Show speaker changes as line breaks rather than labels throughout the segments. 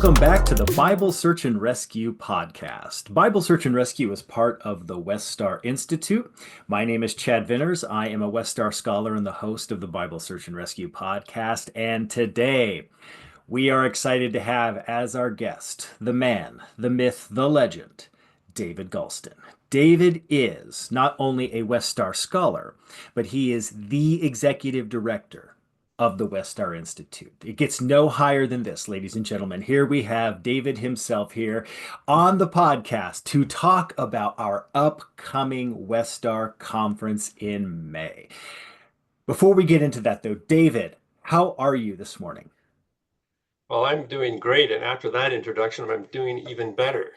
Welcome back to the Bible Search and Rescue podcast. Bible Search and Rescue is part of the Westar Institute. My name is Chad Vinners. I am a Westar scholar and the host of the Bible Search and Rescue podcast. And today we are excited to have as our guest the man, the myth, the legend, David Galston. David is not only a Westar scholar, but he is the executive director of the Westar Institute. It gets no higher than this, ladies and gentlemen. Here we have David himself here on the podcast to talk about our upcoming Westar conference in May. Before we get into that, though, David, how are you this morning?
Well, I'm doing great. And after that introduction, I'm doing even better.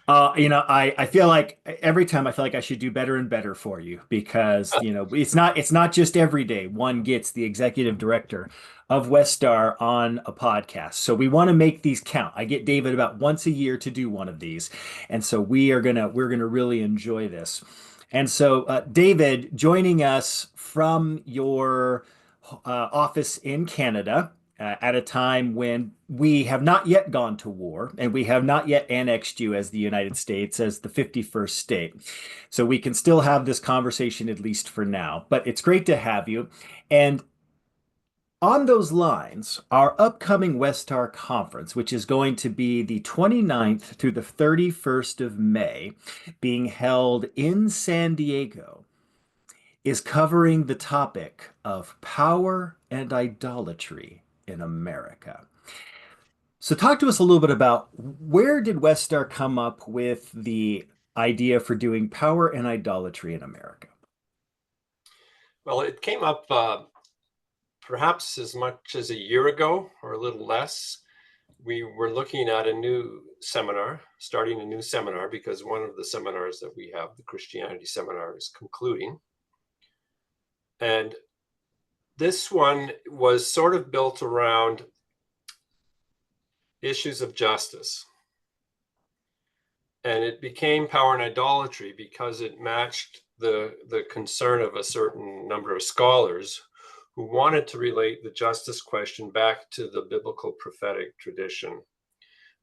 I feel like every time I feel like I should do better and better for you because, it's not just every day one gets the executive director of Westar on a podcast. So we want to make these count. I get David about once a year to do one of these. And so we're gonna really enjoy this. And so David, joining us from your office in Canada at a time when we have not yet gone to war and we have not yet annexed you as the United States as the 51st state. So we can still have this conversation at least for now. But it's great to have you. And on those lines, our upcoming Westar conference, which is going to be the 29th through the 31st of May, being held in San Diego, is covering the topic of power and idolatry in America. So talk to us a little bit about where did Westar come up with the idea for doing power and idolatry in America?
Well, it came up perhaps as much as a year ago or a little less. We were looking at starting a new seminar, because one of the seminars that we have, the Christianity seminar, is concluding. And this one was sort of built around issues of justice. And it became power and idolatry because it matched the concern of a certain number of scholars who wanted to relate the justice question back to the biblical prophetic tradition,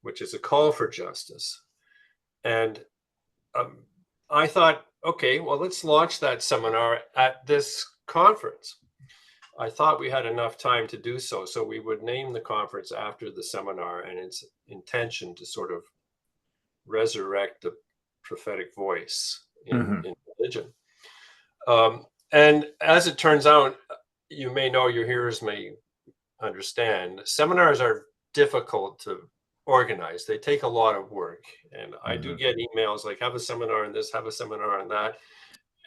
which is a call for justice. And I thought, okay, well, let's launch that seminar at this conference. I thought we had enough time to do so. So we would name the conference after the seminar and its intention to sort of resurrect the prophetic voice in religion. And as it turns out, you may know, your hearers may understand, seminars are difficult to organize. They take a lot of work. And I do get emails like, have a seminar on this, have a seminar on that.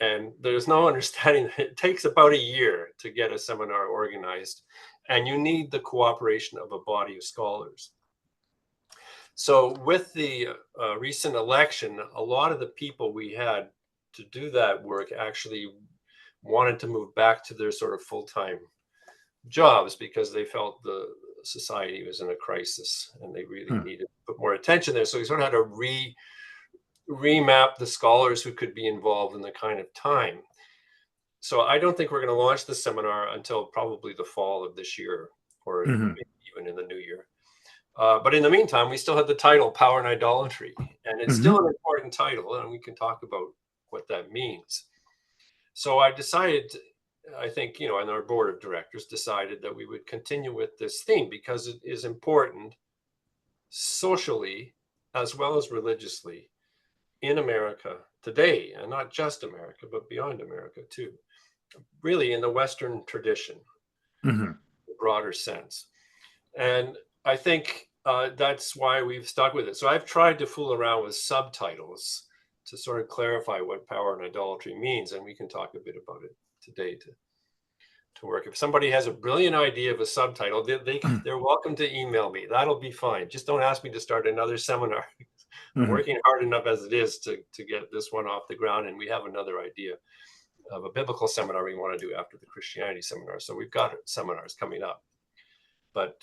And there's no understanding that it takes about a year to get a seminar organized, and you need the cooperation of a body of scholars. So with the recent election, a lot of the people we had to do that work actually wanted to move back to their sort of full-time jobs because they felt the society was in a crisis and they really needed to put more attention there. So we sort of had to remap the scholars who could be involved in the kind of time. So I don't think we're going to launch the seminar until probably the fall of this year, or maybe even in the new year. But in the meantime, we still have the title Power and Idolatry, and it's still an important title, and we can talk about what that means. So I decided, I think, and our board of directors decided that we would continue with this theme because it is important socially as well as religiously in America today, and not just America, but beyond America too, really in the Western tradition, the broader sense. And I think that's why we've stuck with it. So I've tried to fool around with subtitles to sort of clarify what power and idolatry means, and we can talk a bit about it today to work. If somebody has a brilliant idea of a subtitle, they're welcome to email me. That'll be fine. Just don't ask me to start another seminar. I'm working hard enough as it is to get this one off the ground, and we have another idea of a biblical seminar we want to do after the Christianity seminar. So we've got seminars coming up, but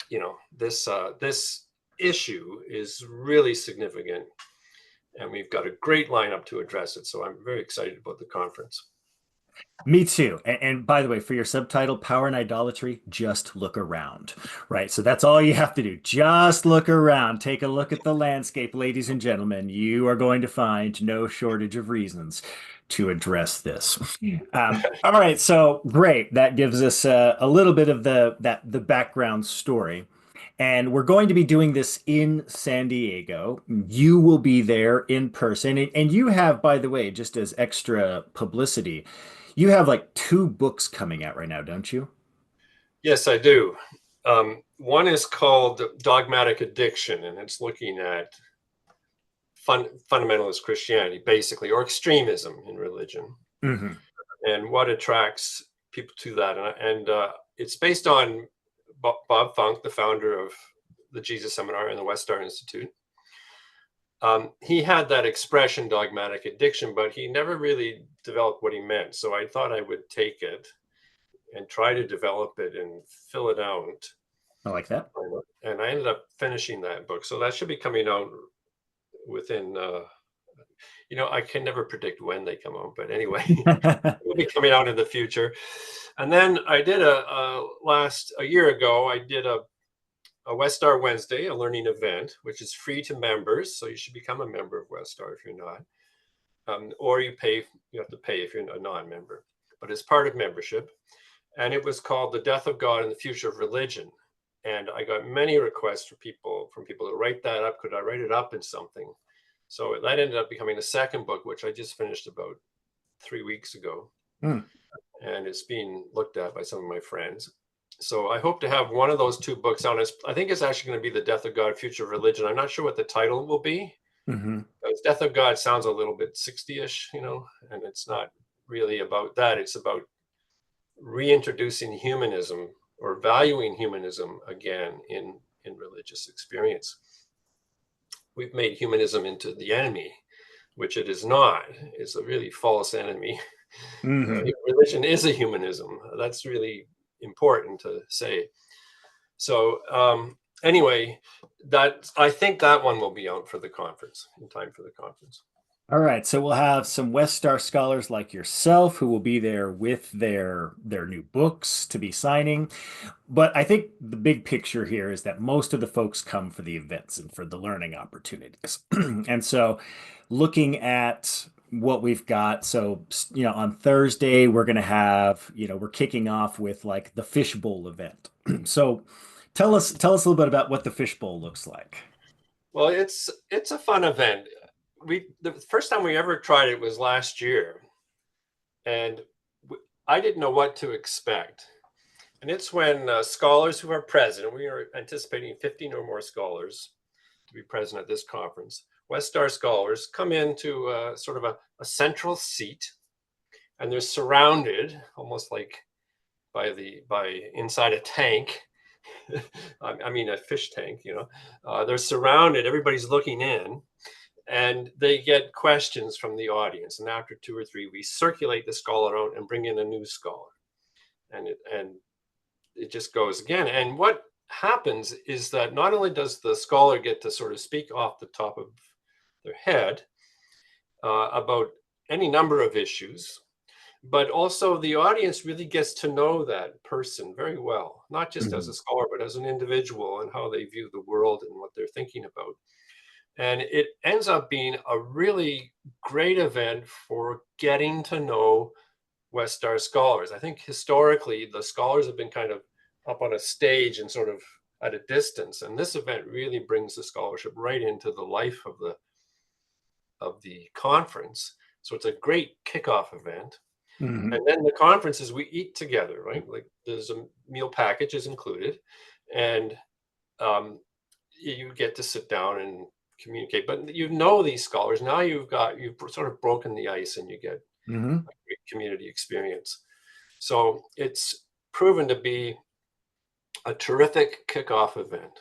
this issue is really significant, and we've got a great lineup to address it. So I'm very excited about the conference.
Me too. And by the way, for your subtitle, Power and Idolatry, just look around, right? So that's all you have to do. Just look around. Take a look at the landscape, ladies and gentlemen. You are going to find no shortage of reasons to address this. All right, so great. That gives us a little bit of the background story. And we're going to be doing this in San Diego. You will be there in person. And you have, by the way, just as extra publicity, you have like two books coming out right now, don't you?
Yes, I do. One is called Dogmatic Addiction, and it's looking at fundamentalist Christianity, basically, or extremism in religion,
Hmm.
and what attracts people to that. And it's based on Bob Funk, the founder of the Jesus Seminar and the Westar Institute. He had that expression, dogmatic addiction, but he never really developed what he meant. So I thought I would take it and try to develop it and fill it out.
I like that.
And I ended up finishing that book. So that should be coming out within, I can never predict when they come out, but anyway, it'll be coming out in the future. And then I did a year ago, I did a Westar Wednesday, a learning event, which is free to members. So you should become a member of Westar if you're not, or you have to pay if you're a non-member, but it's part of membership. And it was called The Death of God and the Future of Religion. And I got many requests from people to write that up. Could I write it up in something? So that ended up becoming a second book, which I just finished about 3 weeks ago.
Mm.
And it's being looked at by some of my friends. So I hope to have one of those two books out. I think it's actually going to be The Death of God, Future of Religion. I'm not sure what the title will be.
Hmm.
Because Death of God sounds a little bit 60-ish, and it's not really about that. It's about reintroducing humanism or valuing humanism again in religious experience. We've made humanism into the enemy, which it is not. It's a really false enemy.
Hmm.
Religion is a humanism. That's really important to say. So anyway, I think that one will be out for the conference, in time for the conference.
All right, so we'll have some Westar scholars like yourself who will be there with their new books to be signing. But I think the big picture here is that most of the folks come for the events and for the learning opportunities. And so looking at what we've got, so on Thursday we're going to have, we're kicking off with like the fishbowl event. So tell us a little bit about what the fishbowl looks like.
Well, it's a fun event. The first time we ever tried it was last year, and I didn't know what to expect. And it's when scholars who are present, we are anticipating 15 or more scholars to be present at this conference. Westar scholars come into sort of a central seat, and they're surrounded almost like by inside a tank. I mean, a fish tank. They're surrounded. Everybody's looking in, and they get questions from the audience. And after 2 or 3, we circulate the scholar out and bring in a new scholar, and it just goes again. And what happens is that not only does the scholar get to sort of speak off the top of their head about any number of issues, but also the audience really gets to know that person very well, not just as a
Mhm.
scholar, but as an individual and how they view the world and what they're thinking about. And it ends up being a really great event for getting to know Westar scholars. I think historically the scholars have been kind of up on a stage and sort of at a distance, and this event really brings the scholarship right into the life of the conference. So it's a great kickoff event.
Mhm.
And then the conferences we eat together, right? Like there's a meal package is included, and um, you get to sit down and communicate. But these scholars now. You've sort of broken the ice, and you get
Mhm.
a great community experience. So it's proven to be a terrific kickoff event.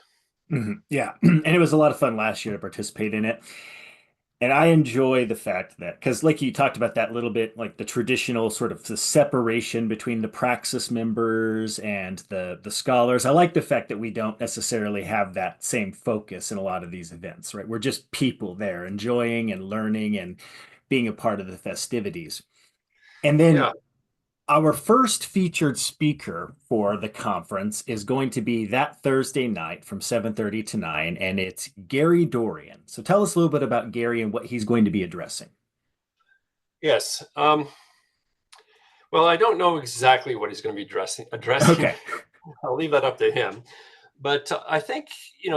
Mhm. Yeah. And it was a lot of fun last year to participate in it. And I enjoy the fact that, because like you talked about that little bit, like the traditional sort of the separation between the praxis members and the scholars. I like the fact that we don't necessarily have that same focus in a lot of these events, right? We're just people there enjoying and learning and being a part of the festivities. And then
Yeah.
Our first featured speaker for the conference is going to be that Thursday night from 7:30 to 9, and it's Gary Dorian. So tell us a little bit about Gary and what he's going to be addressing.
Yes. Well, I don't know exactly what he's going to be addressing.
Okay.
I'll leave that up to him. But I think,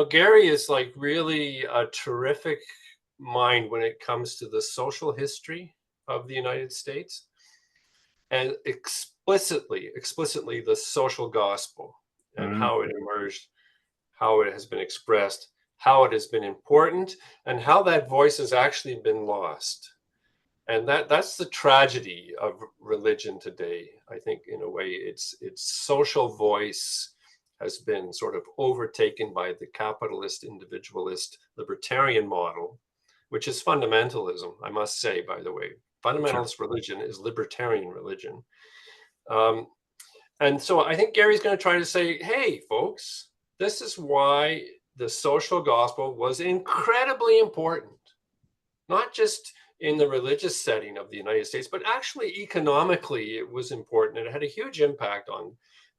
Gary is like really a terrific mind when it comes to the social history of the United States and explicitly the social gospel and
Mm,
how it emerged, how it has been expressed, how it has been important, and how that voice has actually been lost. And that's the tragedy of religion today. I think in a way its social voice has been sort of overtaken by the capitalist, individualist, libertarian model, which is fundamentalism, I must say, by the way.
sure.
Fundamentalist religion is libertarian religion. Um, and so I think Gary's going to try to say, hey, folks, this is why the social gospel was incredibly important, not just in the religious setting of the United States, but actually economically, it was important. It had a huge impact on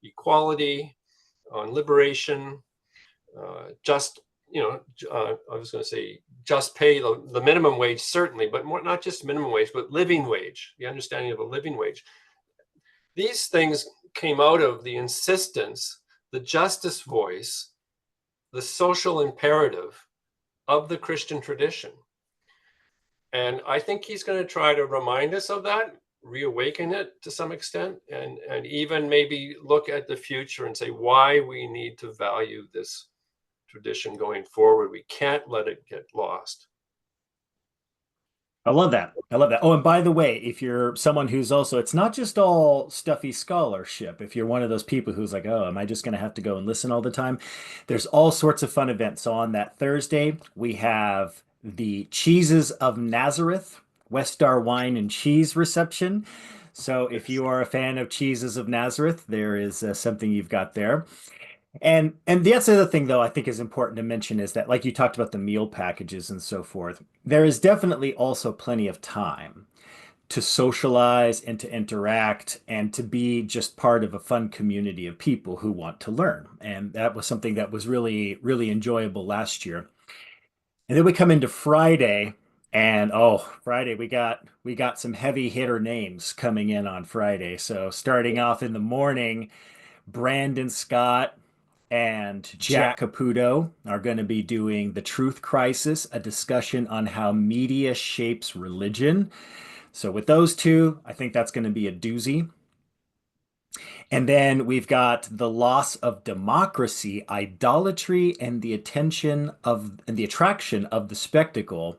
equality, on liberation, just, I was going to say just pay the minimum wage, certainly, but more, not just minimum wage, but living wage, the understanding of a living wage. These things came out of the insistence, the justice voice, the social imperative of the Christian tradition. And I think he's going to try to remind us of that, reawaken it to some extent, and even maybe look at the future and say why we need to value this tradition going forward. We can't let it get lost.
I love that. I love that. Oh, and by the way, if you're someone who's also, it's not just all stuffy scholarship. If you're one of those people who's like, oh, am I just going to have to go and listen all the time? There's all sorts of fun events. So on that Thursday, we have the Cheeses of Nazareth, Westar Wine and Cheese reception. So if
Yes.
you are a fan of Cheeses of Nazareth, there is something you've got there. And the other thing, though, I think is important to mention is that, like you talked about the meal packages and so forth, there is definitely also plenty of time to socialize and to interact and to be just part of a fun community of people who want to learn. And that was something that was really, really enjoyable last year. And then we come into Friday, and oh, Friday we got some heavy hitter names coming in on Friday. So starting off in the morning, Brandon Scott and
Jack.
Jack Caputo are going to be doing The Truth Crisis, a discussion on how media shapes religion. So, with those two, I think that's going to be a doozy. And then we've got The Loss of Democracy, Idolatry, and the attraction of the spectacle.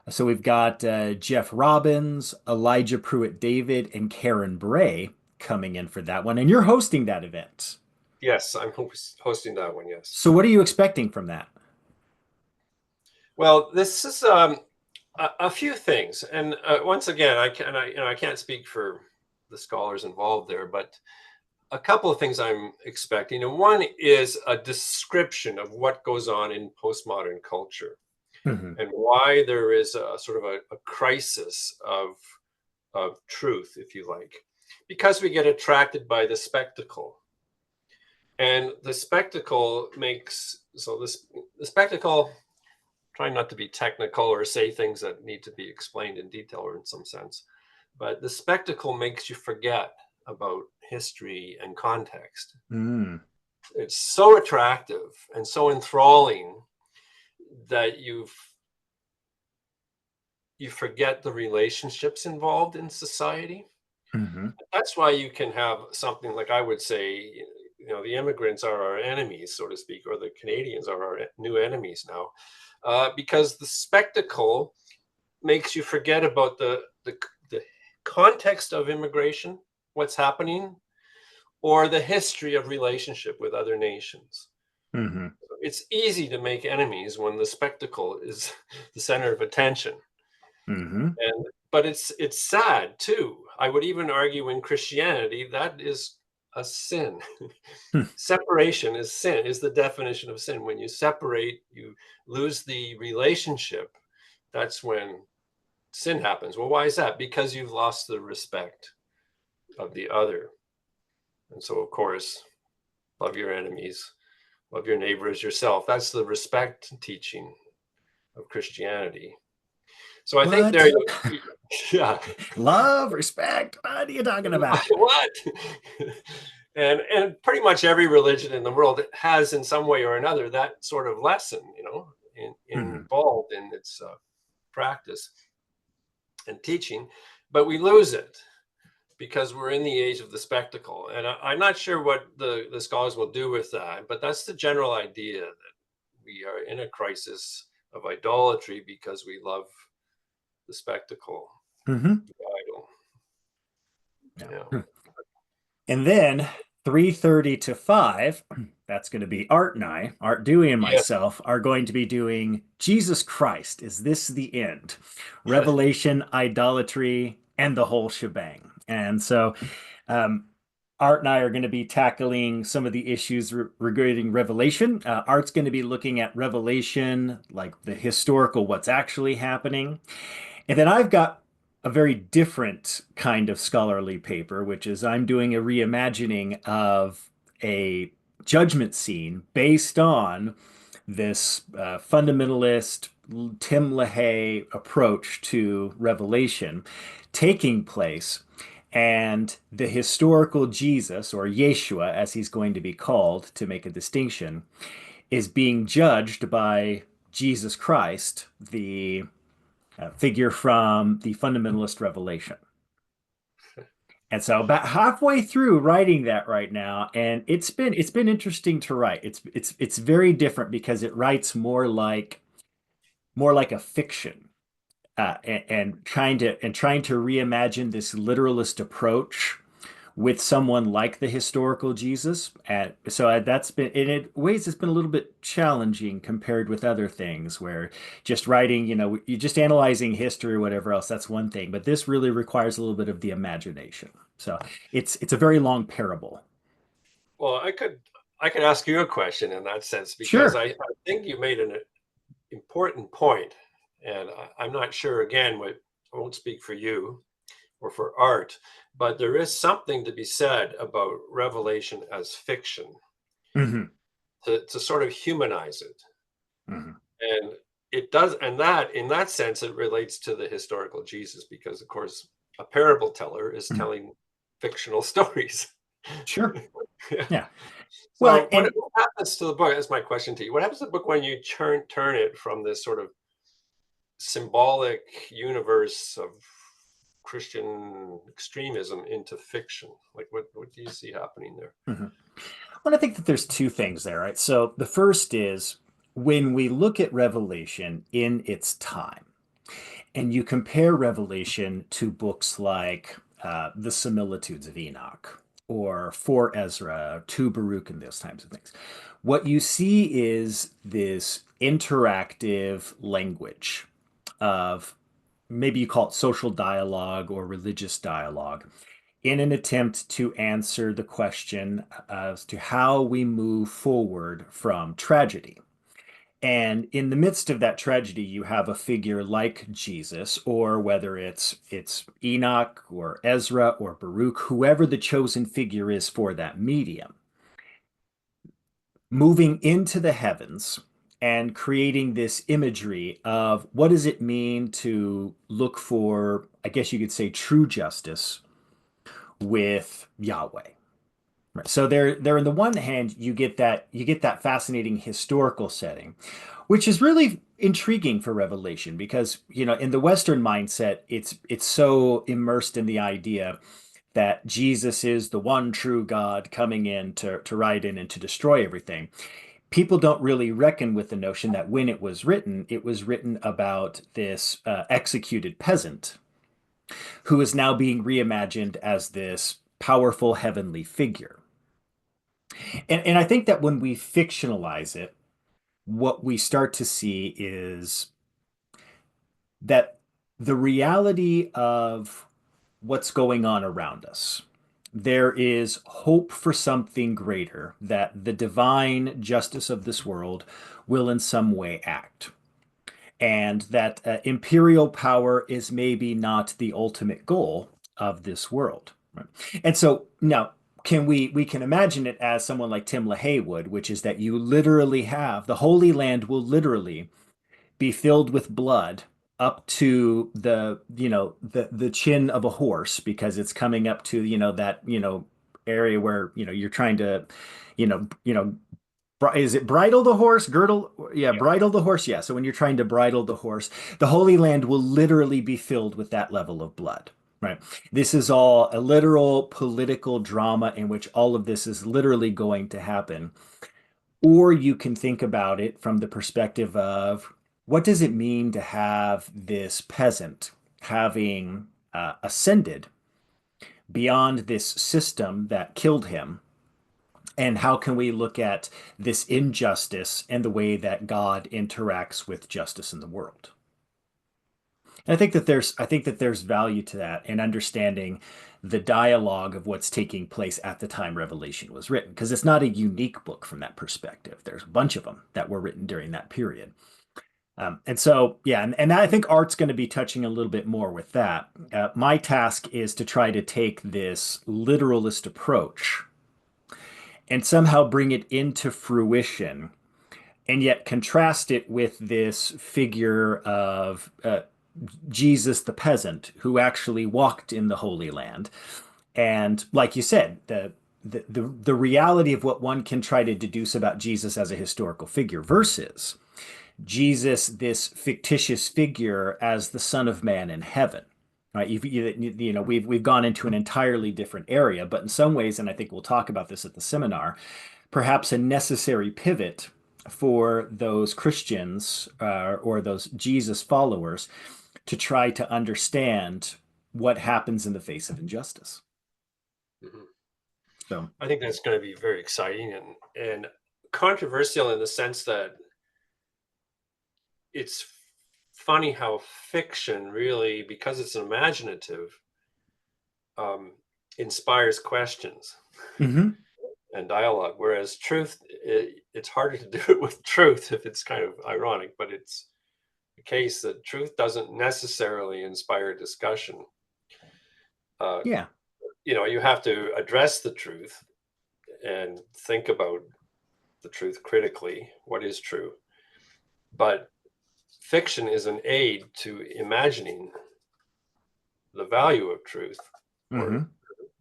So, we've got Jeff Robbins, Elijah Pruitt David, and Karen Bray coming in for that one. And you're hosting that event.
Yes, I'm hosting that one. Yes.
So, what are you expecting from that?
Well, this is a few things, and once again, I can't speak for the scholars involved there, but a couple of things I'm expecting. And one is a description of what goes on in postmodern culture
Mhm.
and why there is a sort of a crisis of truth, if you like, because we get attracted by the spectacle. And the spectacle makes so this the spectacle, trying not to be technical or say things that need to be explained in detail or in some sense, but the spectacle makes you forget about history and context.
Mm,
It's so attractive and so enthralling that you forget the relationships involved in society.
hmm
That's why you can have something like, I would say, the immigrants are our enemies, so to speak, or the Canadians are our new enemies now, because the spectacle makes you forget about the context of immigration, what's happening, or the history of relationship with other nations.
hmm
It's easy to make enemies when the spectacle is the center of attention.
hmm
And but it's sad too. I would even argue in Christianity that is a sin. Separation is sin, is the definition of sin. When you separate, you lose the relationship. That's when sin happens. Well, why is that? Because you've lost the respect. of the other. And so, of course, love your enemies, love your neighbor as yourself. That's the respect teaching of Christianity. So I think there,
What?
yeah,
Love, respect. What are you talking about?
what? And pretty much every religion in the world has, in some way or another, that sort of lesson,
Mhm.
involved in its practice and teaching, but we lose it because we're in the age of the spectacle. And I'm not sure what the scholars will do with that, but that's the general idea, that we are in a crisis of idolatry because we love the spectacle,
Mhm.
the idol. Yeah.
Yeah. And then 3:30 to 5, that's going to be Art and I, Art Dewey and
Yes.
myself, are going to be doing Jesus Christ, Is This the End? Revelation, Idolatry, and the whole shebang. And so um, Art and I are going to be tackling some of the issues regarding Revelation. Art's going to be looking at Revelation, like the historical, what's actually happening. And then I've got a very different kind of scholarly paper, which is I'm doing a reimagining of a judgment scene based on this fundamentalist Tim LaHaye approach to Revelation taking place. And the historical Jesus, or Yeshua, as he's going to be called to make a distinction, is being judged by Jesus Christ, the figure from the fundamentalist revelation. And so about halfway through writing that right now, and it's been interesting to write. It's very different because it writes more like a fiction, and trying to reimagine this literalist approach with someone like the historical Jesus. And so that's been, in ways, it's been a little bit challenging compared with other things where just writing, you're just analyzing history or whatever else, that's one thing. But this really requires a little bit of the imagination. So it's a very long parable.
Well, I could ask you a question in that sense, because
Sure.
I think you made an important point, and I'm not sure. Again, I won't speak for you or for Art, but there is something to be said about Revelation as fiction,
Hmm.
to sort of humanize it.
Hmm.
And it does, and that in that sense, it relates to the historical Jesus, because of course a parable teller is
Hmm.
telling fictional stories.
Sure. Yeah. Well,
So what
and
happens to the book? That's my question to you. What happens to the book when you turn it from this sort of symbolic universe of Christian extremism into fiction? Like what do you see happening there?
mhm. Well, I think that there's two things there, right? So the first is when we look at Revelation in its time, and you compare Revelation to books like The Similitudes of Enoch or For Ezra, To Baruch, and those types of things, what you see is this interactive language of, maybe you call it social dialogue or religious dialogue, in an attempt to answer the question as to how we move forward from tragedy. And in the midst of that tragedy, you have a figure like Jesus, or whether it's Enoch or Ezra or Baruch, whoever the chosen figure is for that medium, moving into the heavens and creating this imagery of what does it mean to look for, I guess you could say, true justice with Yahweh. Right. So there, on the one hand, you get that fascinating historical setting, which is really intriguing for Revelation because, in the Western mindset, it's so immersed in the idea that Jesus is the one true God coming in to ride in and to destroy everything. People don't really reckon with the notion that when it was written about this executed peasant who is now being reimagined as this powerful heavenly figure. And I think that when we fictionalize it, what we start to see is that the reality of what's going on around us, there is hope for something greater, that the divine justice of this world will in some way act. And that imperial power is maybe not the ultimate goal of this world. Right. And so now we can imagine it as someone like Tim LaHaye would, which is that you literally have the Holy Land will literally be filled with blood up to the chin of a horse because it's coming up to that area where you're trying to is it bridle the horse, girdle? Yeah,
Yeah.
bridle the horse. Yeah. So when you're trying to bridle the horse, the Holy Land will literally be filled with that level of blood. Right. This is all a literal political drama in which all of this is literally going to happen. Or you can think about it from the perspective of what does it mean to have this peasant having ascended beyond this system that killed him? And how can we look at this injustice and the way that God interacts with justice in the world? And I think that there's value to that and understanding the dialogue of what's taking place at the time Revelation was written, because it's not a unique book from that perspective. There's a bunch of them that were written during that period. And so, yeah, and I think Art's going to be touching a little bit more with that. My task is to try to take this literalist approach and somehow bring it into fruition and yet contrast it with this figure of Jesus the peasant who actually walked in the Holy Land. And like you said, the reality of what one can try to deduce about Jesus as a historical figure versus Jesus, this fictitious figure as the Son of Man in heaven. Right, we've gone into an entirely different area, but in some ways, and I think we'll talk about this at the seminar, perhaps a necessary pivot for those Christians or those Jesus followers to try to understand what happens in the face of injustice.
Mhm.
So,
I think that's going to be very exciting and controversial in the sense that it's funny how fiction really, because it's imaginative, um, inspires questions
mhm.
and dialogue, whereas truth, it's harder to do it with truth if it's kind of ironic, but it's the case that truth doesn't necessarily inspire discussion. Uh,
Yeah.
you have to address the truth and think about the truth critically. What is true? But fiction is an aid to imagining the value of truth, or
Hmm.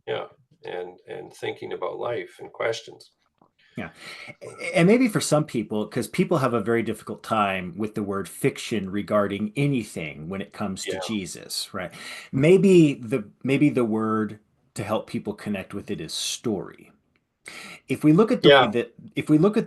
yeah, and thinking about life and questions.
Yeah. And maybe for some people, because people have a very difficult time with the word fiction regarding anything when it comes to
Yeah,
Jesus, right? Maybe the word to help people connect with it is story.
yeah.
If we look at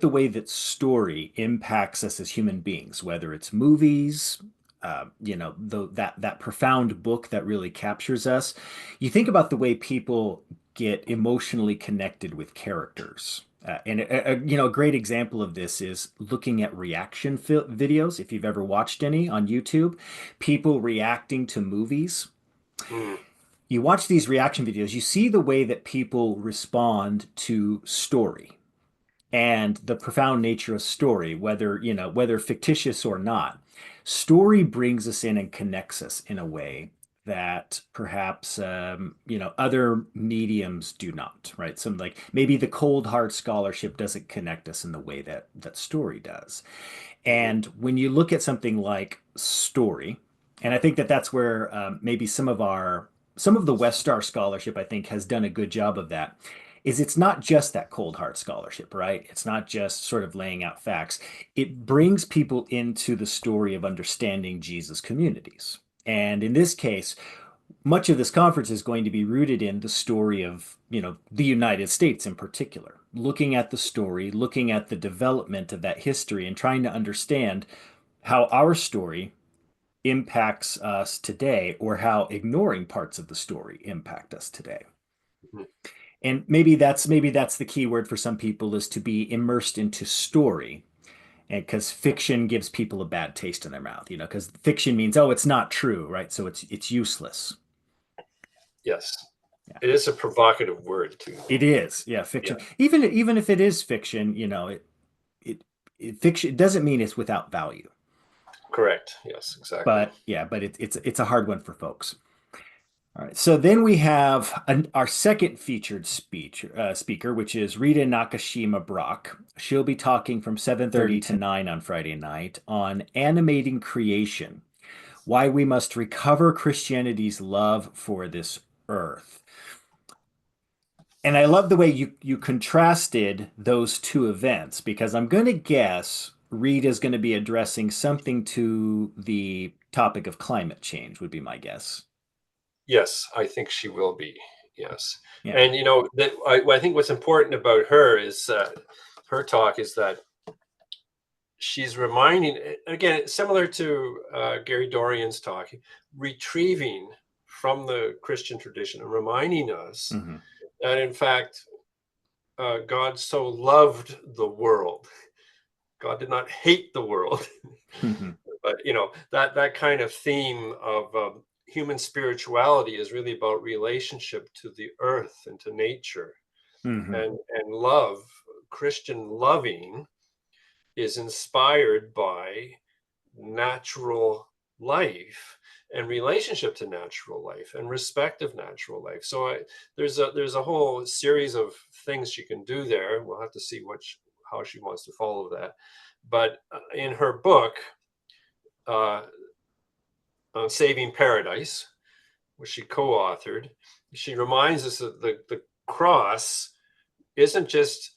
the way that story impacts us as human beings, whether it's movies, that profound book that really captures us, you think about the way people get emotionally connected with characters. And a great example of this is looking at videos. If you've ever watched any on YouTube, people reacting to movies.
Mm,
You watch these reaction videos, you see the way that people respond to story and the profound nature of story, whether fictitious or not. Story brings us in and connects us in a way that perhaps other mediums do not, right? Some like maybe the cold hard scholarship doesn't connect us in the way that story does.
mhm,
And when you look at something like story, and I think that that's where maybe some of the Westar scholarship I think has done a good job of that. Is it's not just that cold hard scholarship, right? It's not just sort of laying out facts. It brings people into the story of understanding Jesus communities. And in this case, much of this conference is going to be rooted in the story of, the United States in particular, looking at the story, looking at the development of that history, and trying to understand how our story impacts us today or how ignoring parts of the story impact us today.
mhm.
And maybe that's the key word for some people is to be immersed into story. And because fiction gives people a bad taste in their mouth, because fiction means, oh, it's not true, right? So it's useless.
Yes,
Yeah.
it is a provocative word too.
It is, yeah,
Yeah,
fiction. Even if it is fiction, it, fiction it doesn't mean it's without value.
correct. Yes, exactly.
But yeah, but it's a hard one for folks. All right. So then we have our second featured speaker, which is Rita Nakashima Brock. She'll be talking from 7:30 to 9 on Friday night on animating creation, why we must recover Christianity's love for this earth. And I love the way you contrasted those two events because I'm going to guess Rita's going to be addressing something to the topic of climate change, would be my guess.
Yes, I think she will be. Yes.
Yeah.
And that I think what's important about her is her talk is that she's reminding, again, similar to Gary Dorian's talk, retrieving from the Christian tradition and reminding us
Hmm.
that in fact God so loved the world. God did not hate the world.
Hmm.
But that kind of theme of human spirituality is really about relationship to the earth and to nature,
Hmm.
and love. Christian loving is inspired by natural life and relationship to natural life and respect of natural life. So there's a whole series of things she can do there. We'll have to see how she wants to follow that. But in her book, uh, Saving Paradise, which she co-authored, she reminds us that the cross isn't just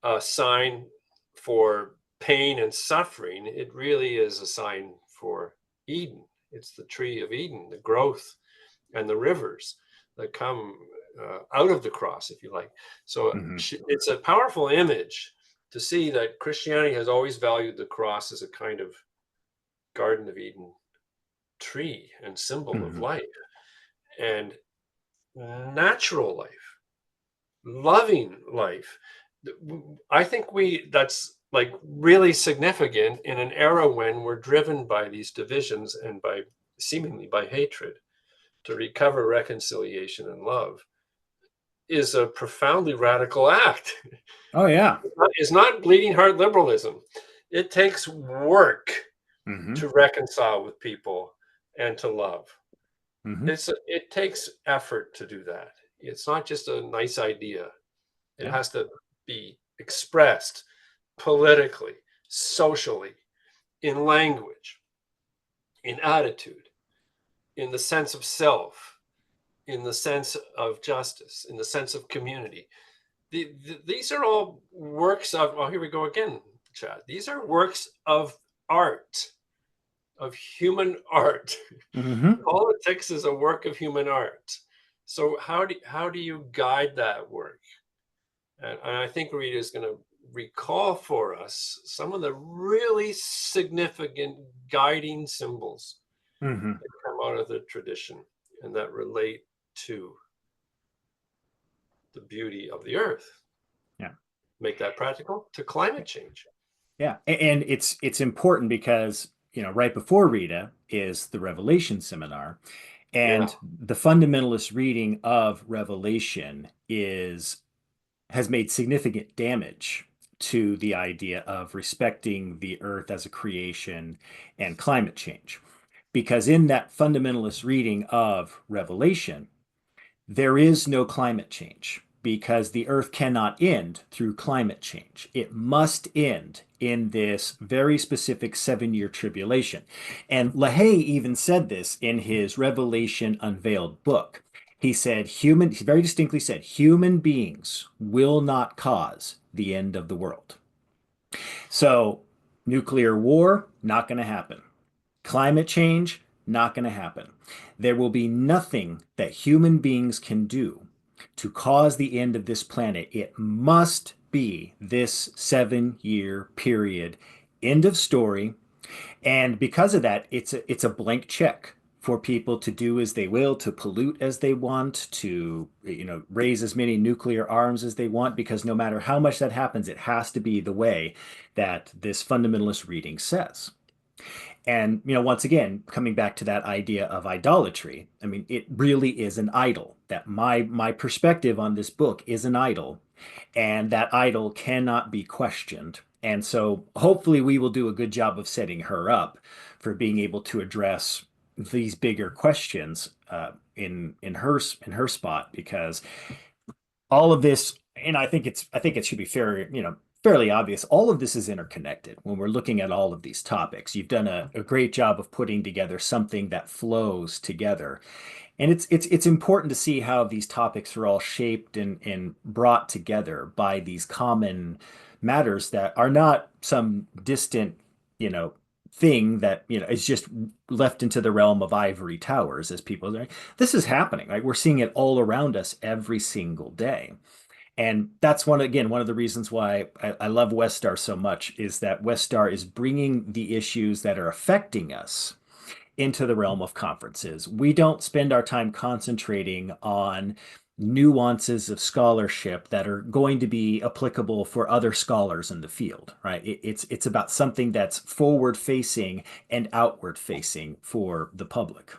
a sign for pain and suffering. It really is a sign for Eden. It's the tree of Eden, the growth and the rivers that come out of the cross, if you like. So
Hmm.
it's a powerful image to see that Christianity has always valued the cross as a kind of Garden of Eden tree and symbol of
Hmm.
life and natural life, loving life. I think that's like really significant in an era when we're driven by these divisions and by seemingly by hatred. To recover reconciliation and love is a profoundly radical act.
Oh yeah.
It's not bleeding heart liberalism. It takes work
Hmm.
to reconcile with people and to love.
Hmm.
It takes effort to do that. It's not just a nice idea. It
Yeah.
has to be expressed politically, socially, in language, in attitude, in the sense of self, in the sense of justice, in the sense of community. These are all works of, well, here we go again, Chad. These are works of art, of human art.
Hmm.
Politics is a work of human art. So how do you guide that work? And I think Rita is going to recall for us some of the really significant guiding symbols
Hmm.
that come out of the tradition and that relate to the beauty of the earth.
Yeah.
Make that practical to climate change.
Yeah. And it's important because, right before Rita is the Revelation seminar.
Yeah.
And the fundamentalist reading of Revelation has made significant damage to the idea of respecting the earth as a creation and climate change. Because in that fundamentalist reading of Revelation, there is no climate change because the earth cannot end through climate change. It must end in this very specific 7 year tribulation. And LaHaye even said this in his Revelation Unveiled book. He very distinctly said, human beings will not cause the end of the world. So, nuclear war, not going to happen. Climate change, not going to happen. There will be nothing that human beings can do to cause the end of this planet. It must be this 7 year period. End of story. And because of that, it's a blank check for people to do as they will, to pollute as they want, to raise as many nuclear arms as they want, because no matter how much that happens, it has to be the way that this fundamentalist reading says. And, once again, coming back to that idea of idolatry, I mean, it really is an idol. That my perspective on this book is an idol, and that idol cannot be questioned. And so hopefully we will do a good job of setting her up for being able to address these bigger questions in her spot, because all of this, and I think it should be fairly obvious. All of this is interconnected when we're looking at all of these topics. You've done a great job of putting together something that flows together. And it's important to see how these topics are all shaped and brought together by these common matters that are not some distant, you know, thing that, is just left into the realm of ivory towers, as people are. This is happening, right? We're seeing it all around us every single day. And that's one of the reasons why I love Westar so much, is that Westar is bringing the issues that are affecting us into the realm of conferences. We don't spend our time concentrating on nuances of scholarship that are going to be applicable for other scholars in the field, right? It's about something that's forward facing and outward facing for the public.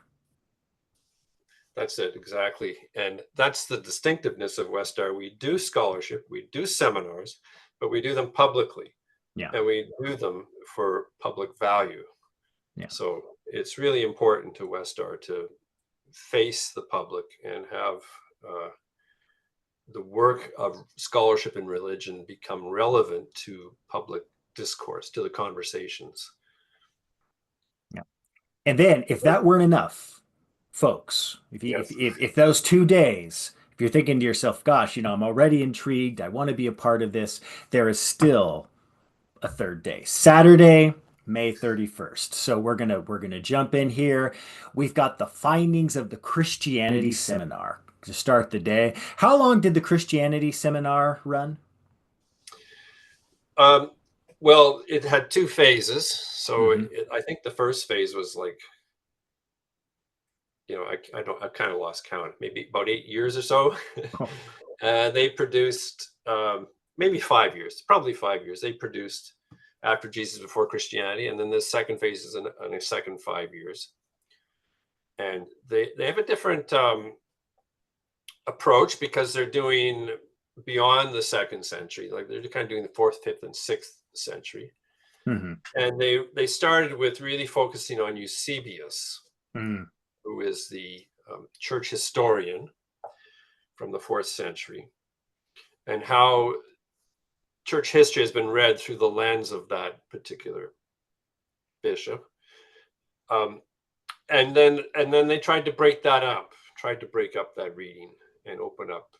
That's it, exactly. And that's the distinctiveness of Westar. We do scholarship, we do seminars, but we do them publicly,
Yeah,
and we do them for public value.
yeah,
So it's really important to Westar to face the public and have uh, the work of scholarship and religion become relevant to public discourse, to the conversations.
yeah. And then, if that weren't enough, folks,
Yes.
if those 2 days, if you're thinking to yourself, gosh, I'm already intrigued, I want to be a part of this, there is still a third day. Saturday, May 31st. So we're gonna jump in here. We've got the findings of the Christianity seminar to start the day. How long did the Christianity seminar run?
Um, well, it had two phases. So
Hmm.
I think the first phase was like, I kind of lost count, maybe about 8 years or so. They produced maybe 5 years, probably 5 years. They produced After Jesus, Before Christianity, and then the second phase is in a second 5 years. And they have a different approach because they're doing beyond the second century, like they're kind of doing the fourth, fifth, and sixth century.
Hmm.
And they started with really focusing on Eusebius,
Hmm.
who is the church historian from the fourth century, and how church history has been read through the lens of that particular bishop. Um, and then they tried to break that up, tried to break up that reading and open up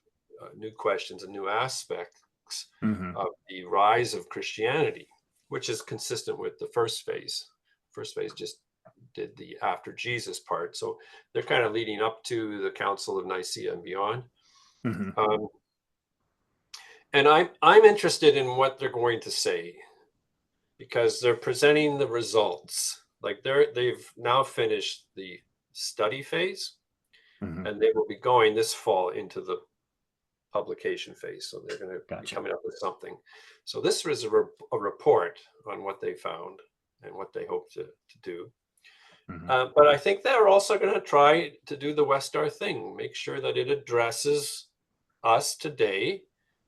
new questions and new aspects
Hmm.
of the rise of Christianity, which is consistent with the first phase. First phase just did the after Jesus part, so they're kind of leading up to the Council of Nicaea and beyond.
Hmm.
Um, and I'm interested in what they're going to say because they're presenting the results. Like they've now finished the study phase,
Hmm.
and they will be going this fall into the publication phase. So they're going to be
Gotcha.
coming up with something. So this was a report on what they found and what they hope to do.
Hmm.
But I think they're also going to try to do the Westar thing, make sure that it addresses us today.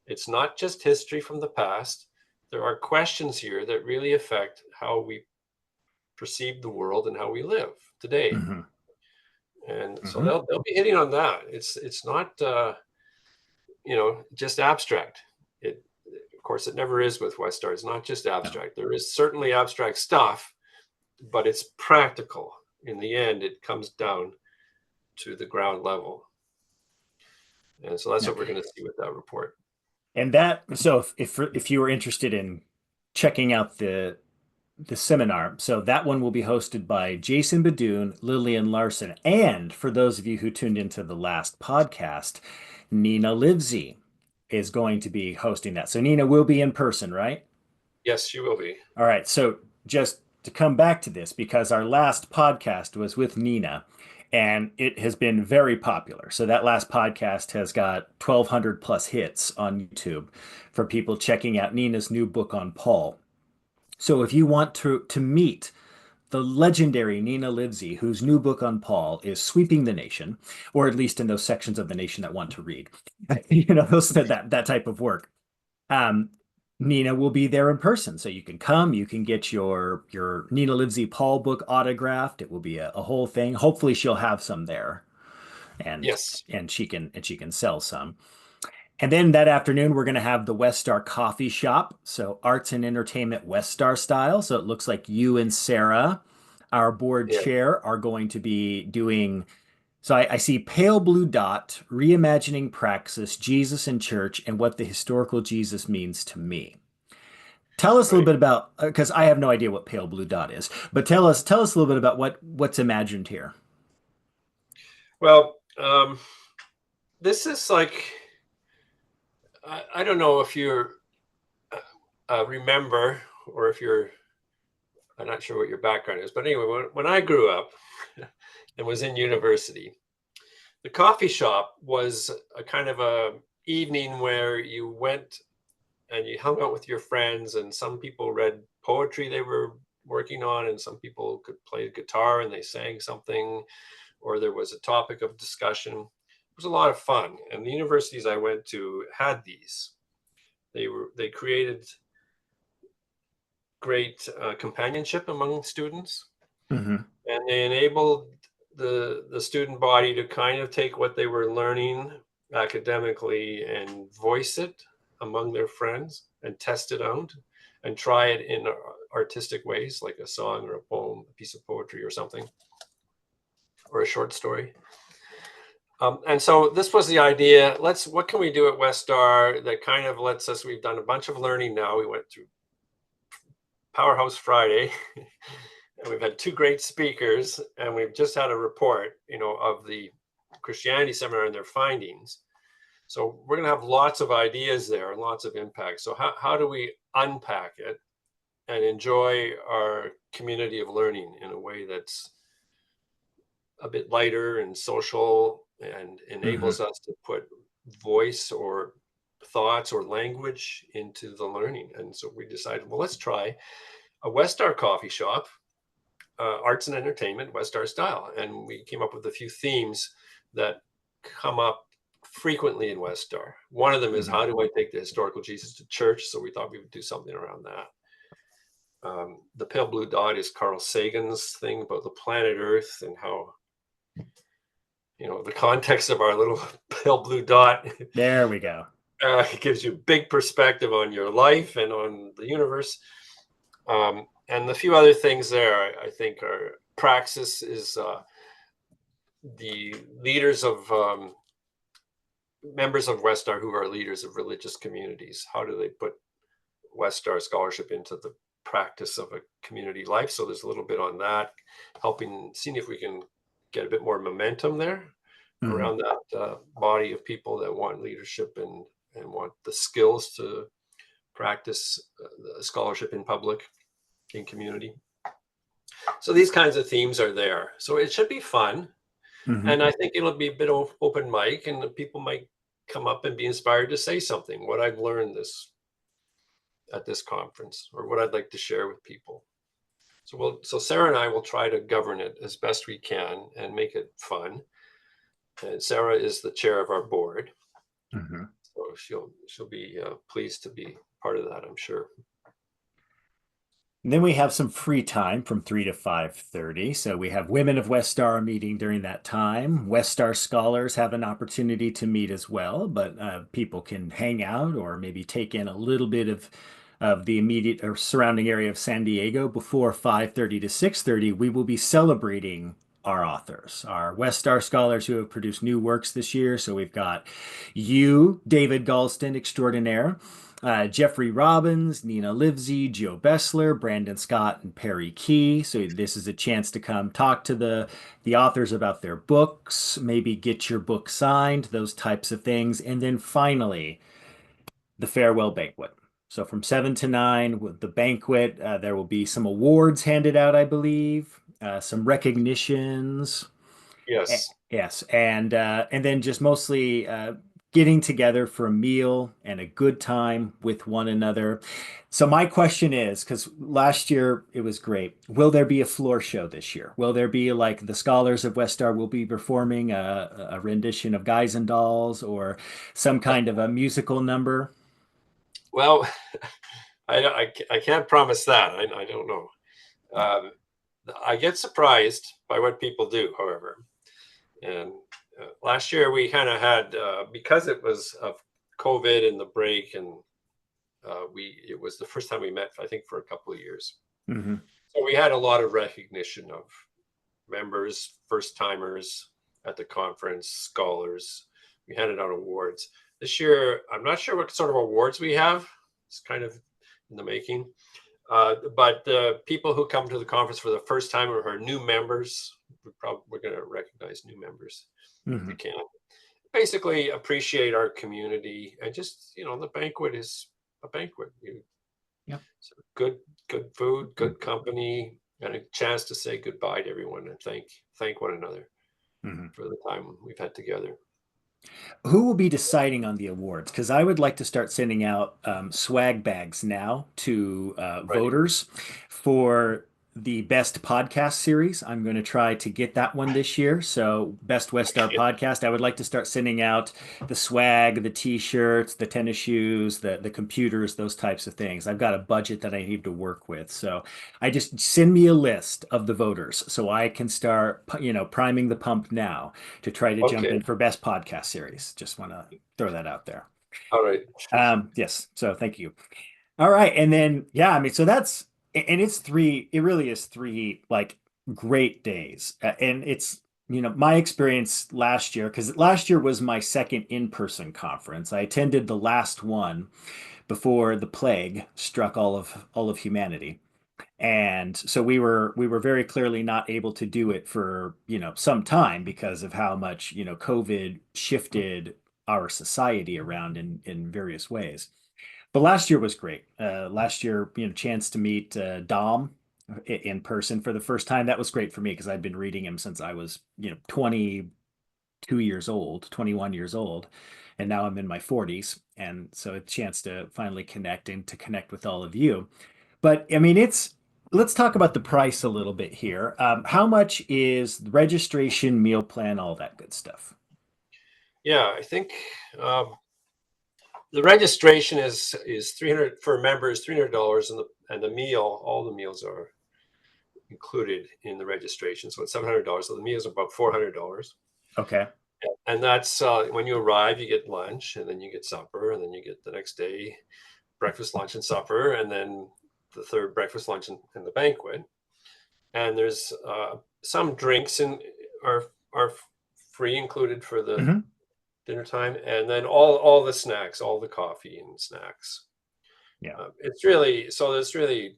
It's not just history from the past. There are questions here that really affect how we perceive the world and how we live today.
Hmm.
And so
Hmm.
they'll be hitting on that. It's not just abstract. It of course it never is with Westar. It's not just
No.
abstract. There is certainly abstract stuff, but it's practical. In the end, it comes down to the ground level. And so that's
Yeah.
what we're going to see with that report.
And that, so if you were interested in checking out the seminar. So that one will be hosted by Jason Badoon, Lillian Larson, and for those of you who tuned into the last podcast, Nina Livesey is going to be hosting that. So Nina will be in person, right?
Yes, you will be.
All right. So just to come back to this, because our last podcast was with Nina and it has been very popular. So that last podcast has got 1,200 plus hits on YouTube for people checking out Nina's new book on Paul. So if you want to meet the legendary Nina Livesey, whose new book on Paul is sweeping the nation, or at least in those sections of the nation that want to read, those that type of work. Um, Nina will be there in person, so you can come. You can get your Nina Livesey Paul book autographed. It will be a whole thing. Hopefully, she'll have some there, and
Yes.
she can sell some. And then that afternoon, we're going to have the Westar Coffee Shop. So arts and entertainment Westar style. So it looks like you and Sarah, our board
Yeah.
chair, are going to be doing. So I see Pale Blue Dot, Reimagining Praxis, Jesus in Church, and what the historical Jesus means to me. Tell us a little
Right.
bit about, because I have no idea what Pale Blue Dot is, but tell us a little bit about what's imagined here.
Well, this is like, I don't know if you remember, or if you're, I'm not sure what your background is, but anyway, when I grew up and was in university, the coffee shop was a kind of a evening where you went and you hung out with your friends, and some people read poetry they were working on, and some people could play guitar and they sang something, or there was a topic of discussion. It was a lot of fun, and the universities I went to had these. They created great companionship among students,
Hmm.
and they enabled the student body to kind of take what they were learning academically and voice it among their friends and test it out and try it in artistic ways, like a song or a poem, a piece of poetry or something, or a short story. And so this was the idea. What can we do at Westar that kind of lets us, we've done a bunch of learning now. We went through Powerhouse Friday, and we've had two great speakers, and we've just had a report, of the Christianity seminar and their findings. So we're going to have lots of ideas there and lots of impact. So how do we unpack it and enjoy our community of learning in a way that's a bit lighter and social and
Hmm.
enables us to put voice or thoughts or language into the learning? And so we decided, well, let's try a Westar coffee shop, arts and entertainment, Westar style. And we came up with a few themes that come up frequently in Westar. One of them is,
Hmm.
how do I take the historical Jesus to church? So we thought we would do something around that. The Pale Blue Dot is Carl Sagan's thing about the planet Earth and how, the context of our little pale blue dot
There we go.
gives you big perspective on your life and on the universe. And the few other things there, I think, are praxis is the leaders of members of Westar who are leaders of religious communities. How do they put Westar scholarship into the practice of a community life? So there's a little bit on that, helping, seeing if we can get a bit more momentum there
Hmm.
around that body of people that want leadership and want the skills to practice scholarship in public, in community. So these kinds of themes are there. So it should be fun.
Hmm.
And I think it'll be a bit of open mic, and the people might come up and be inspired to say something, what I've learned this at this conference, or what I'd like to share with people. So Sarah and I will try to govern it as best we can and make it fun. And Sarah is the chair of our board,
Hmm.
so she'll be pleased to be part of that, I'm sure.
And then we have some free time from 3 to 5:30. So we have Women of Westar meeting during that time. Westar scholars have an opportunity to meet as well, but people can hang out or maybe take in a little bit of the immediate or surrounding area of San Diego before 5:30 to 6:30. We will be celebrating our authors, our Westar scholars who have produced new works this year. So we've got you, David Galston, extraordinaire. Jeffrey Robbins, Nina Livesey, Joe Bessler, Brandon Scott, and Perry Key. So this is a chance to come talk to the authors about their books, maybe get your book signed, those types of things. And then finally, the farewell banquet. So from 7 to 9 with the banquet, there will be some awards handed out, I believe, some recognitions.
Yes.
Yes, and then just mostly getting together for a meal and a good time with one another. So my question is, because last year it was great, will there be a floor show this year? Will there be like the scholars of Westar will be performing a rendition of Guys and Dolls or some kind of a musical number?
Well, I can't promise that. I don't know.
Yeah.
Um, I get surprised by what people do, however. And last year we kind of had, because it was of COVID and the break, and it was the first time we met, I think, for a couple of years.
Hmm.
So we had a lot of recognition of members, first timers at the conference, scholars. We handed out awards. This year, I'm not sure what sort of awards we have. It's kind of in the making. But people who come to the conference for the first time or are new members, we're going to recognize new members if we
Hmm.
can. Basically, appreciate our community, and just the banquet is a banquet.
Yeah.
So good food, good company, and a chance to say goodbye to everyone and thank one another
Hmm.
for the time we've had together.
Who will be deciding on the awards? Because I would like to start sending out swag bags now to
Right.
voters for the best podcast series. I'm going to try to get that one this year. So, best Westar
Okay.
podcast. I would like to start sending out the swag, the t-shirts, the tennis shoes, the computers, those types of things. I've got a budget that I need to work with. So, I just send me a list of the voters so I can start, priming the pump now to try to jump
Okay.
in for best podcast series. Just want to throw that out there.
All right.
Yes. So thank you. All right. And then, yeah, I mean, so and it's three, it really is three like great days. And it's, my experience last year, because last year was my second in-person conference. I attended the last one before the plague struck all of humanity. And so we were very clearly not able to do it for, some time because of how much, COVID shifted our society around in various ways. But last year was great. Last year, chance to meet Dom in person for the first time. That was great for me because I'd been reading him since I was, 22 years old, 21 years old, and now I'm in my 40s. And so a chance to finally connect and to connect with all of you. But I mean, let's talk about the price a little bit here. How much is the registration, meal plan, all that good stuff?
Yeah, I think um, the registration is 300 for members, $300, and the meal, all the meals are included in the registration, so it's $700. So the meals are about $400.
Okay.
And that's when you arrive, you get lunch, and then you get supper, and then you get the next day breakfast, lunch, and supper, and then the third breakfast, lunch, and the banquet. And there's some drinks are free included for the
Hmm.
dinner time, and then all the snacks, all the coffee and snacks.
Yeah.
It's really so there's really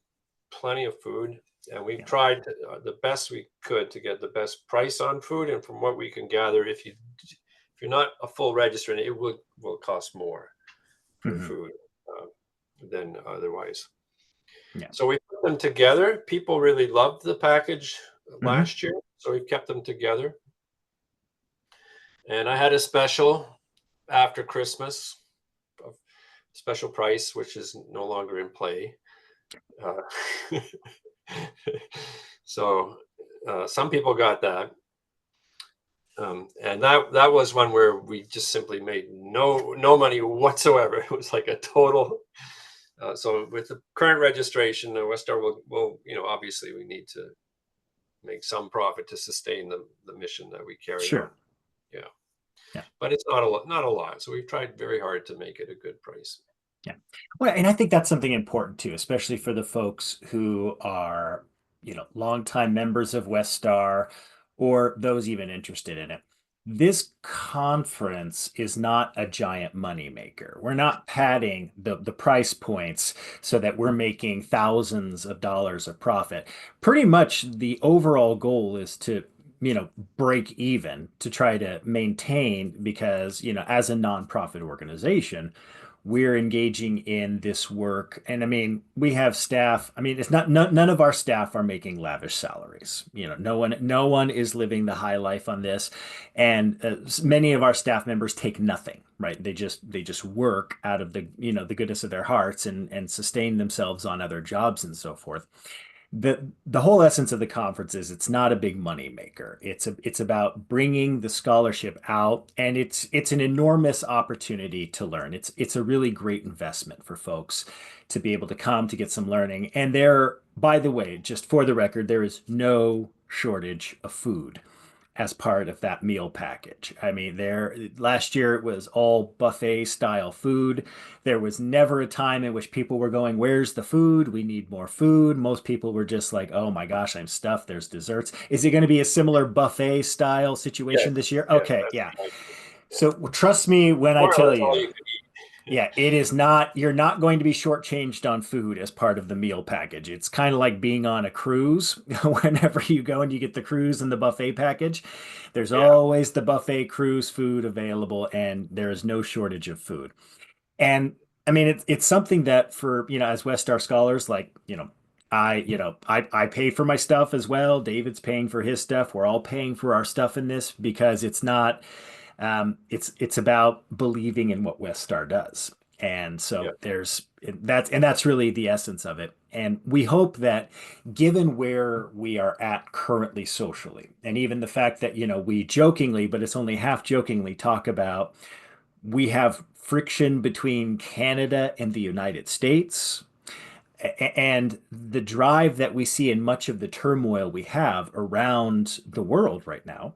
plenty of food, and we've
Yeah.
tried the best we could to get the best price on food. And from what we can gather, if you're not a full registrant, it will cost more for the
Hmm.
food uh, than otherwise.
Yeah.
So we put them together. People really loved the package
Hmm.
last year, so we've kept them together. And I had a special after Christmas, a special price, which is no longer in play. Uh, so some people got that. And that was one where we just simply made no money whatsoever. It was like a total. So with the current registration, Westar will obviously we need to make some profit to sustain the mission that we carry on.
Sure.
Yeah,
Yeah.
but it's not a lot. So we've tried very hard to make it a good price.
Yeah. Well, and I think that's something important too, especially for the folks who are, longtime members of Westar or those even interested in it. This conference is not a giant money maker. We're not padding the price points so that we're making thousands of dollars of profit. Pretty much the overall goal is to, break even to try to maintain because, as a nonprofit organization, we're engaging in this work. And I mean, we have staff. I mean, it's not none of our staff are making lavish salaries. No one is living the high life on this. And many of our staff members take nothing, right? They just work out of the goodness of their hearts and sustain themselves on other jobs and so forth. the whole essence of the conference is it's not a big money maker. It's about bringing the scholarship out, and it's an enormous opportunity to learn. It's a really great investment for folks to be able to come to get some learning. And there, by the way, just for the record, there is no shortage of food as part of that meal package. I mean, there last year it was all buffet style food. There was never a time in which people were going, "Where's the food? We need more food." Most people were just like, "Oh my gosh, I'm stuffed. There's desserts." Is it going to be a similar buffet style situation
Yes,
this year?
yes,
Okay,
that's
yeah.
likely. Yeah.
So trust me when I
More or
tell
less all
you,
you can eat.
yeah, it is not, you're not going to be shortchanged on food as part of the meal package. It's kind of like being on a cruise. Whenever you go and you get the cruise and the buffet package, there's
Yeah,
always the buffet cruise food available, and there is no shortage of food. And I mean, it's something that for, as Westar scholars, like, I pay for my stuff as well. David's paying for his stuff. We're all paying for our stuff in this because it's not it's about believing in what Westar does. And
yeah,
so that's really the essence of it. And we hope that given where we are at currently socially, and even the fact that, we jokingly, but it's only half jokingly talk about we have friction between Canada and the United States. And the drive that we see in much of the turmoil we have around the world right now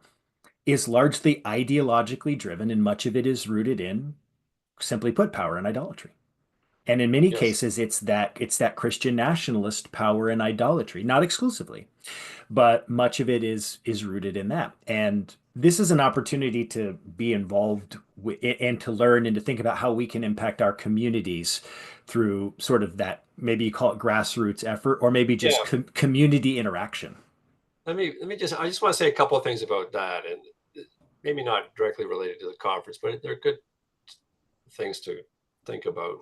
is largely ideologically driven, and much of it is rooted in, simply put, power and idolatry. And in many
yes,
cases, it's that Christian nationalist power and idolatry, not exclusively, but much of it is rooted in that. And this is an opportunity to be involved and to learn and to think about how we can impact our communities through sort of that, maybe you call it grassroots effort, or maybe just
yeah.
community interaction.
I just want to say a couple of things about that, and maybe not directly related to the conference, but they're good things to think about.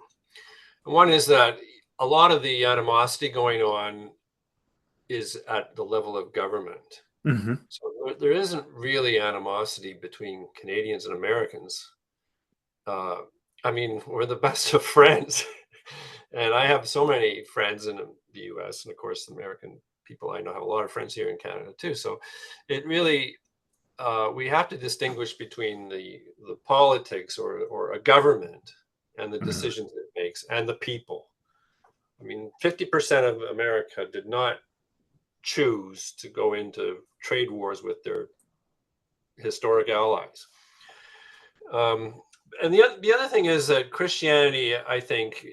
One is that a lot of the animosity going on is at the level of government.
Hmm.
So there isn't really animosity between Canadians and Americans. Uh, I mean, we're the best of friends. And I have so many friends in the US, and of course, the American people I know have a lot of friends here in Canada too. So it really, we have to distinguish between the politics or a government and the
Hmm.
decisions it makes and the people. I mean, 50% of America did not choose to go into trade wars with their historic allies. Um, and the other thing is that Christianity, I think,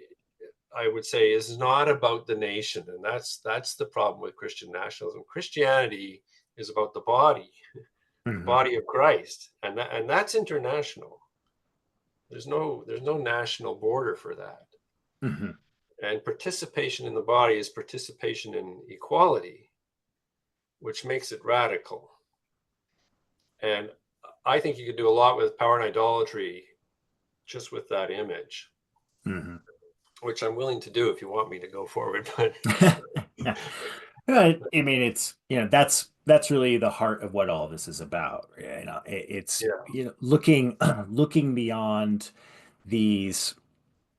I would say, is not about the nation, and that's the problem with Christian nationalism. Christianity is about the
Hmm.
body of Christ, and that's international. There's no national border for that.
Hmm.
And participation in the body is participation in equality, which makes it radical. And I think you could do a lot with power and idolatry just with that image,
Hmm.
which I'm willing to do if you want me to go forward. But
Yeah. I mean, that's really the heart of what all this is about. It's
yeah,
looking looking beyond these.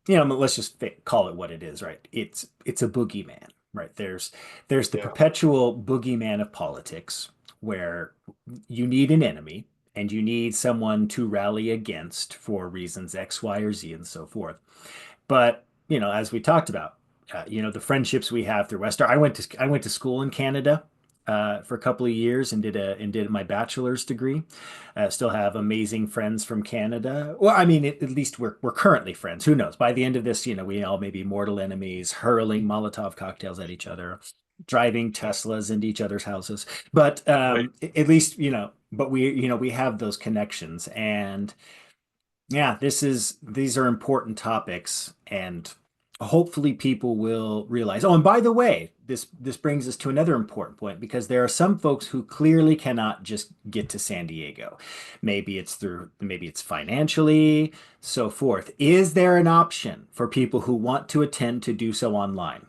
Let's just call it what it is, right? It's a boogeyman, right? There's the
yeah,
perpetual boogeyman of politics where you need an enemy and you need someone to rally against for reasons X, Y, or Z, and so forth. But, as we talked about, the friendships we have through Westar. I went to school in Canada for a couple of years and did my bachelor's degree. Still have amazing friends from Canada. Well, I mean, at least we're currently friends. Who knows? By the end of this, we all may be mortal enemies, hurling Molotov cocktails at each other, driving Teslas into each other's houses. But
right.
at least, but we have those connections. And yeah, these are important topics, and hopefully people will realize. Oh, and by the way, this brings us to another important point, because there are some folks who clearly cannot just get to San Diego. Maybe it's financially, so forth. Is there an option for people who want to attend to do so online?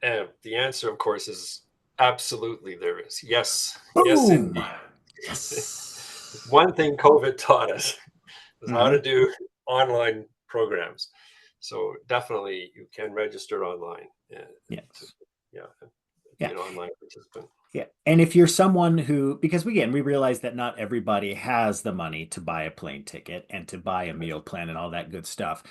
And the answer, of course, is absolutely there is. Yes, yes,
Boom.
indeed.
Yes.
One thing COVID taught us is how to
Hmm.
do online programs. So definitely you can register online.
Yes.
yeah, be
Yeah.
an online participant.
Yeah. And if you're someone who, because again, we realize that not everybody has the money to buy a plane ticket and to buy a meal plan and all that good stuff.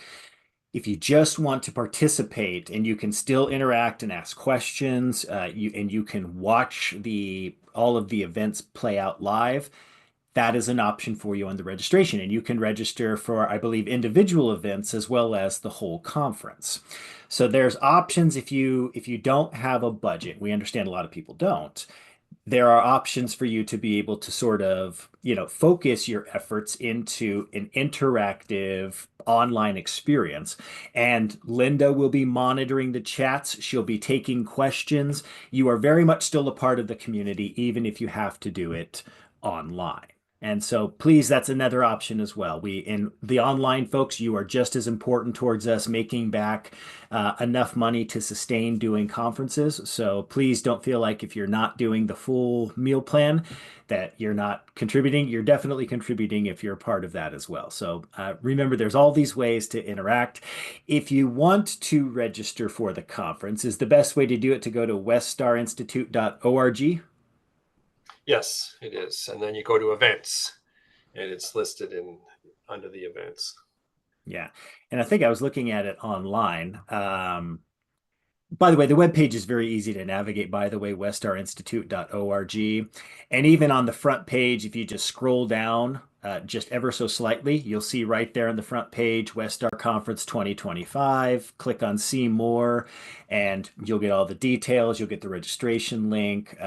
If you just want to participate and you can still interact and ask questions, you can watch the all of the events play out live, that is an option for you on the registration. And you can register for, I believe, individual events as well as the whole conference. So there's options if you don't have a budget. We understand a lot of people don't. There are options for you to be able to sort of, focus your efforts into an interactive online experience. And Linda will be monitoring the chats. She'll be taking questions. You are very much still a part of the community, even if you have to do it online. And so please, that's another option as well. We, in the online folks, you are just as important towards us making back enough money to sustain doing conferences. So please don't feel like if you're not doing the full meal plan that you're not contributing. You're definitely contributing if you're a part of that as well. So remember, there's all these ways to interact. If you want to register for the conference, is the best way to do it to go to westarinstitute.org?
Yes, it is. And then you go to events, and it's listed in under the events.
Yeah. And I think I was looking at it online. By the way, the webpage is very easy to navigate, by the way, westarinstitute.org. And even on the front page, if you just scroll down just ever so slightly, you'll see right there on the front page, Westar Conference 2025. Click on See More, and you'll get all the details. You'll get the registration link.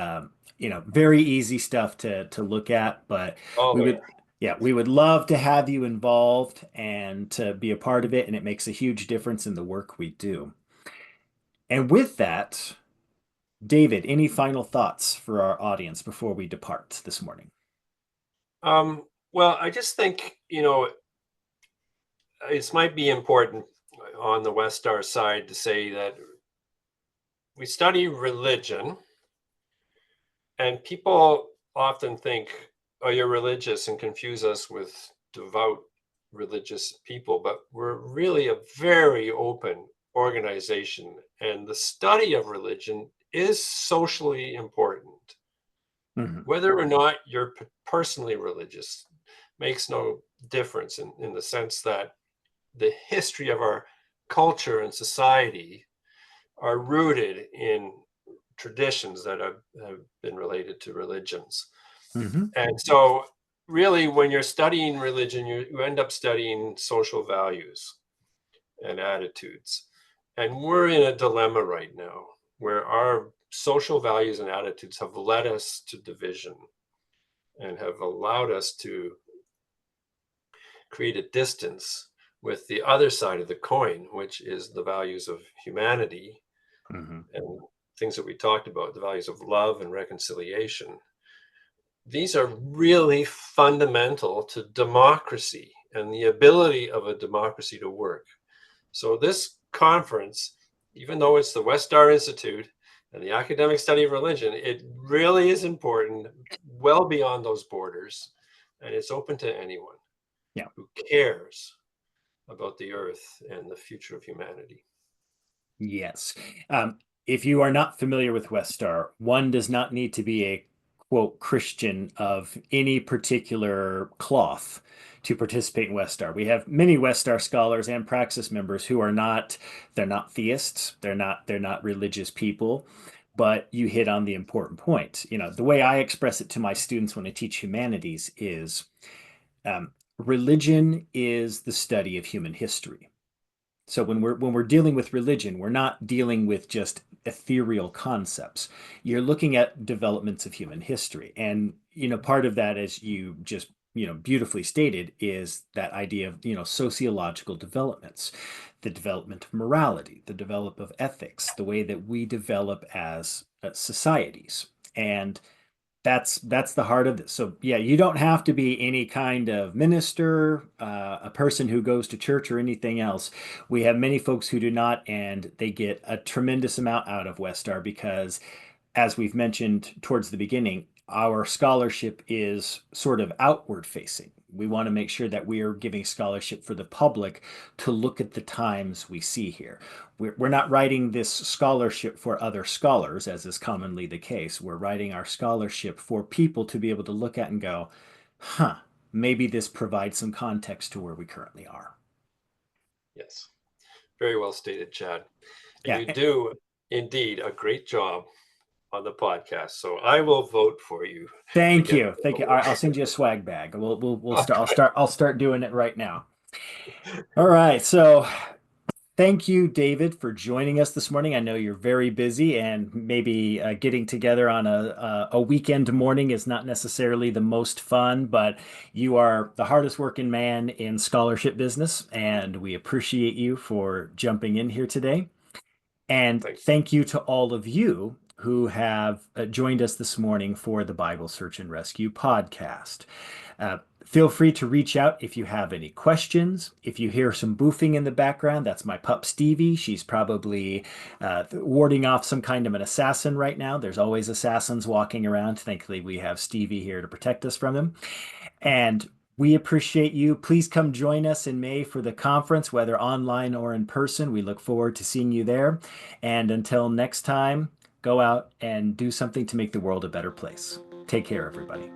Very easy stuff to look at, but
All
we would,
there.
yeah, we would love to have you involved and to be a part of it, and it makes a huge difference in the work we do. And with that, David, any final thoughts for our audience before we depart this morning?
Well, I just think, it might be important on the Westar side to say that we study religion, and people often think, oh, you're religious, and confuse us with devout religious people. But we're really a very open organization, and the study of religion is socially important.
Mhm.
Whether or not you're personally religious makes no difference in the sense that the history of our culture and society are rooted in traditions that have been related to religions.
Mhm.
And so, really, when you're studying religion, you end up studying social values and attitudes. And we're in a dilemma right now where our social values and attitudes have led us to division and have allowed us to create a distance with the other side of the coin, which is the values of humanity
Mhm.
and things that we talked about, the values of love and reconciliation. These are really fundamental to democracy and the ability of a democracy to work. So, this conference, even though it's the Westar Institute and the academic study of religion, it really is important, well beyond those borders, and it's open to anyone
Yeah.
who cares about the earth and the future of humanity.
Yes. If you are not familiar with Westar, one does not need to be a quote Christian of any particular cloth to participate in Westar. We have many Westar scholars and praxis members who are not, they're not theists, they're not religious people, but you hit on the important point. The way I express it to my students when I teach humanities is religion is the study of human history. So when we're dealing with religion, we're not dealing with just ethereal concepts. You're looking at developments of human history. And part of that, as you just beautifully stated, is that idea of sociological developments, the development of morality, the development of ethics, the way that we develop as societies. And that's the heart of this. So yeah, you don't have to be any kind of minister, a person who goes to church or anything else. We have many folks who do not, and they get a tremendous amount out of Westar because, as we've mentioned towards the beginning, our scholarship is sort of outward facing. We want to make sure that we are giving scholarship for the public to look at the times we see here. We're not writing this scholarship for other scholars, as is commonly the case. We're writing our scholarship for people to be able to look at and go, huh, maybe this provides some context to where we currently are.
Yes. Very well stated, Chad. And
Yeah.
you do indeed a great job on the podcast. So I will vote for you to
Thank
get
you.
the
Thank you. All
award.
right, I'll send you a swag bag. We'll start.
Okay.
I'll start doing it right now. All right. So thank you, David, for joining us this morning. I know you're very busy, and maybe getting together on a weekend morning is not necessarily the most fun, but you are the hardest working man in scholarship business, and we appreciate you for jumping in here today. And
Thank you.
thank you to all of you who have joined us this morning for the Bible Search and Rescue podcast. Feel free to reach out if you have any questions. If you hear some boofing in the background, that's my pup Stevie. She's probably warding off some kind of an assassin right now. There's always assassins walking around. Thankfully, we have Stevie here to protect us from them. And we appreciate you. Please come join us in May for the conference, whether online or in person. We look forward to seeing you there. And until next time, go out and do something to make the world a better place. Take care, everybody.